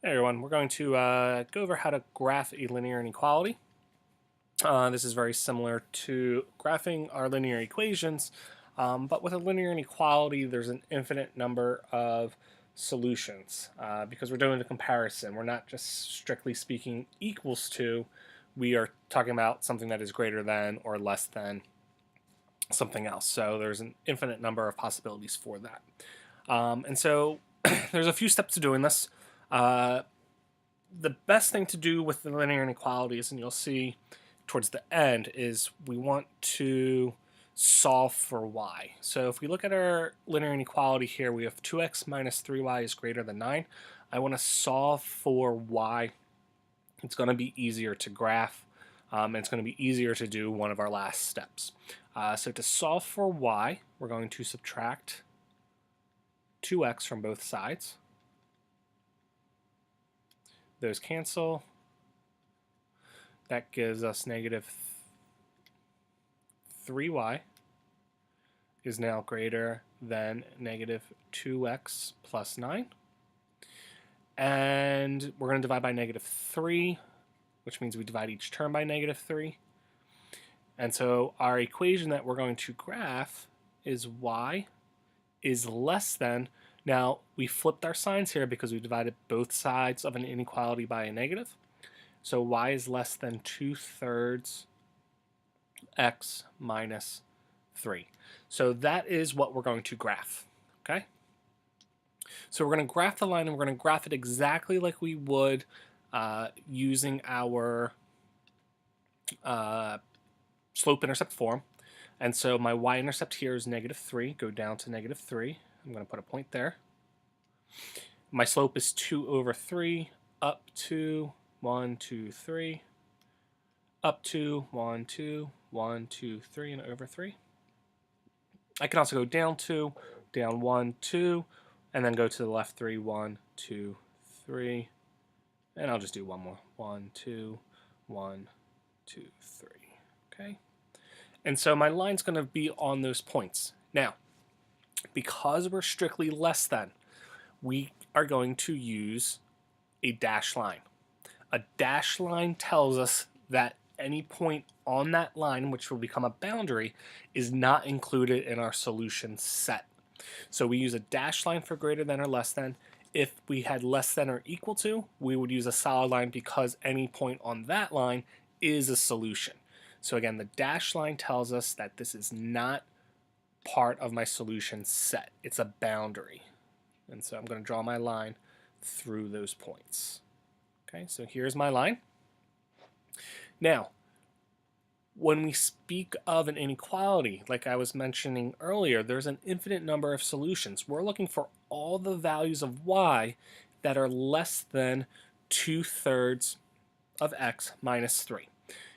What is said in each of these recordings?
Hey everyone, we're going to go over how to graph a linear inequality. This is very similar to graphing our linear equations, but with a linear inequality, there's an infinite number of solutions because we're doing a comparison. We're not just strictly speaking equals to, we are talking about something that is greater than or less than something else. So there's an infinite number of possibilities for that. And so there's a few steps to doing this. The best thing to do with the linear inequalities, and you'll see towards the end, is we want to solve for y. So if we look at our linear inequality here, we have 2x minus 3y is greater than 9. I want to solve for y. It's going to be easier to graph, and it's going to be easier to do one of our last steps. So to solve for y, we're going to subtract 2x from both sides. Those cancel. That gives us negative 3y is now greater than negative 2x plus 9. And we're going to divide by negative 3, which means we divide each term by negative 3. And so our equation that we're going to graph is y is less than. Now, we flipped our signs here because we divided both sides of an inequality by a negative. So y is less than 2/3 x minus 3. So that is what we're going to graph, okay? So we're going to graph the line, and we're going to graph it exactly like we would using our slope-intercept form. And so my y-intercept here is negative 3. Go down to negative 3. I'm going to put a point there. My slope is 2/3 up to 1, 2, 3, up to 1, 2, 1, 2, 3, and over 3. I can also go down 2, down 1, 2, and then go to the left 3, 1, 2, 3, and I'll just do one more. 1, 2, 1, 2, 3. Okay? And so my line's going to be on those points. Now, because we're strictly less than, we are going to use a dashed line. A dashed line tells us that any point on that line, which will become a boundary, is not included in our solution set. So we use a dashed line for greater than or less than. If we had less than or equal to, we would use a solid line because any point on that line is a solution. So again, the dashed line tells us that this is not part of my solution set. It's a boundary. And so I'm going to draw my line through those points. Okay, so here's my line. Now, when we speak of an inequality, like I was mentioning earlier, there's an infinite number of solutions. We're looking for all the values of y that are less than 2/3 of x minus 3.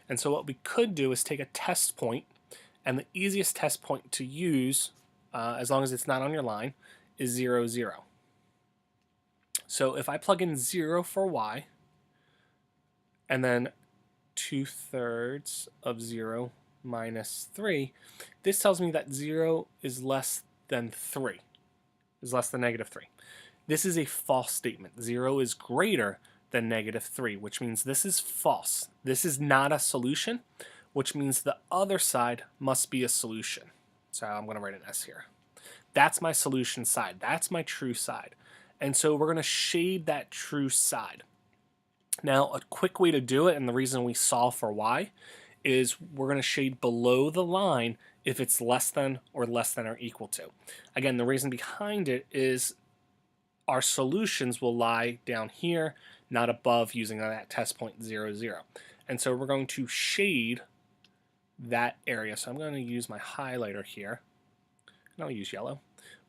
And so what we could do is take a test point, and the easiest test point to use, as long as it's not on your line, is 0, 0. So if I plug in 0 for y, and then 2/3 of 0 minus 3, this tells me that 0 is less than 3, is less than negative 3. This is a false statement. 0 is greater than negative 3, which means this is false. This is not a solution, which means the other side must be a solution. So I'm going to write an S here. That's my solution side. That's my true side. And so we're going to shade that true side. Now, a quick way to do it, and the reason we solve for y, is we're going to shade below the line if it's less than or equal to. Again, the reason behind it is our solutions will lie down here, not above, using that test point 0, 0. And so we're going to shade that area. So I'm going to use my highlighter here, and I'll use yellow.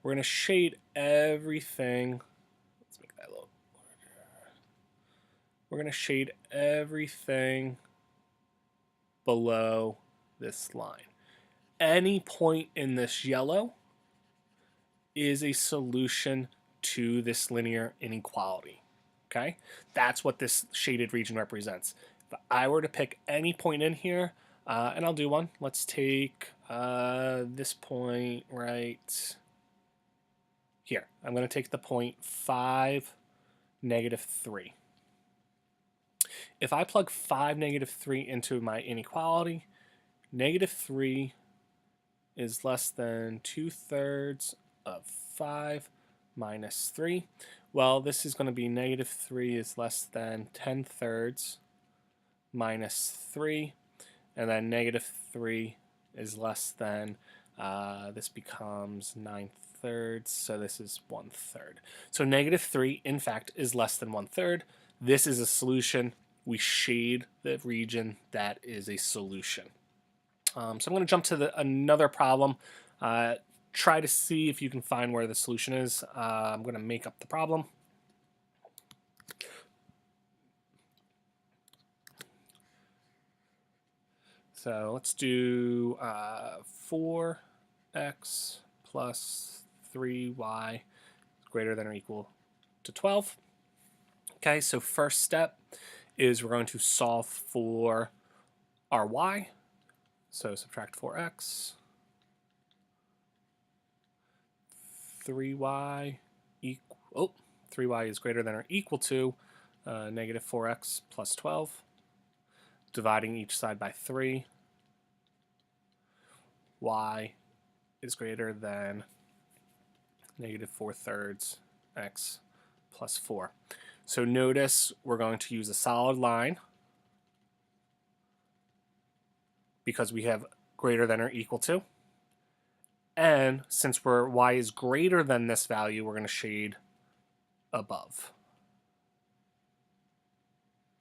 We're going to shade everything. Let's make that a little larger. We're going to shade everything below this line. Any point in this yellow is a solution to this linear inequality. Okay? That's what this shaded region represents. If I were to pick any point in here, and I'll do one. Let's take this point right here. I'm going to take the point 5, negative 3. If I plug 5, negative 3 into my inequality, negative 3 is less than 2/3 of 5 minus 3. Well, this is going to be negative 3 is less than 10/3 minus 3. And then negative 3 is less than, this becomes 9/3, so this is 1/3. So negative 3, in fact, is less than 1/3. This is a solution. We shade the region that is a solution. So I'm going to jump to another problem. Try to see if you can find where the solution is. I'm going to make up the problem. So let's do 4x plus 3y greater than or equal to 12. Okay, so first step is we're going to solve for our y. So subtract 4x, 3y equal, 3y is greater than or equal to negative 4x plus 12. Dividing each side by 3, y is greater than negative 4/3 x plus 4. So notice we're going to use a solid line because we have greater than or equal to. And since y is greater than this value, we're going to shade above.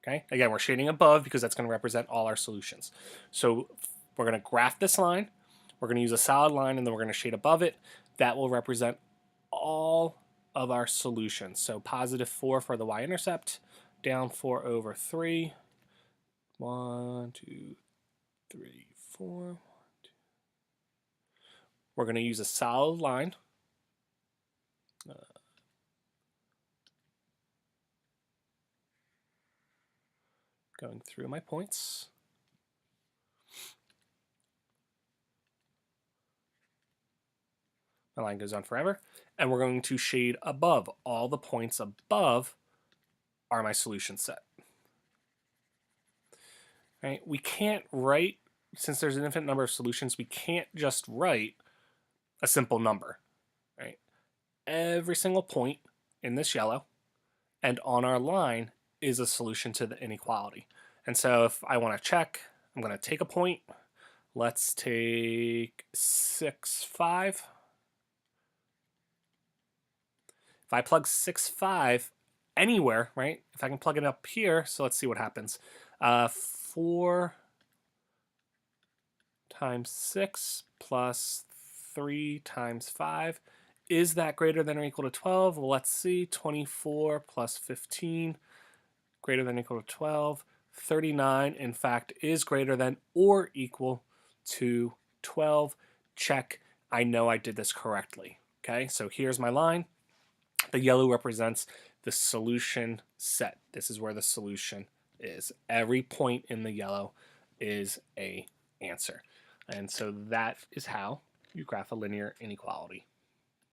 Okay, again, we're shading above because that's going to represent all our solutions. So we're going to graph this line, we're going to use a solid line, and then we're going to shade above it. That will represent all of our solutions. So positive 4 for the y-intercept, down 4 over 3. 1, 2, 3, 4. 1, 2. We're going to use a solid line. Going through my points. My line goes on forever. And we're going to shade above. All the points above are my solution set. Right? We can't write, since there's an infinite number of solutions, we can't just write a simple number. Right? Every single point in this yellow and on our line is a solution to the inequality. And so if I want to check, I'm going to take a point. Let's take 6, 5. If I plug 6, 5 anywhere, right? If I can plug it up here, so let's see what happens. 4 times 6 plus 3 times 5. Is that greater than or equal to 12? Well, let's see. 24 plus 15 greater than or equal to 12. 39, in fact, is greater than or equal to 12. Check. I know I did this correctly. Okay, so here's my line. The yellow represents the solution set. This is where the solution is. Every point in the yellow is a answer. And so that is how you graph a linear inequality.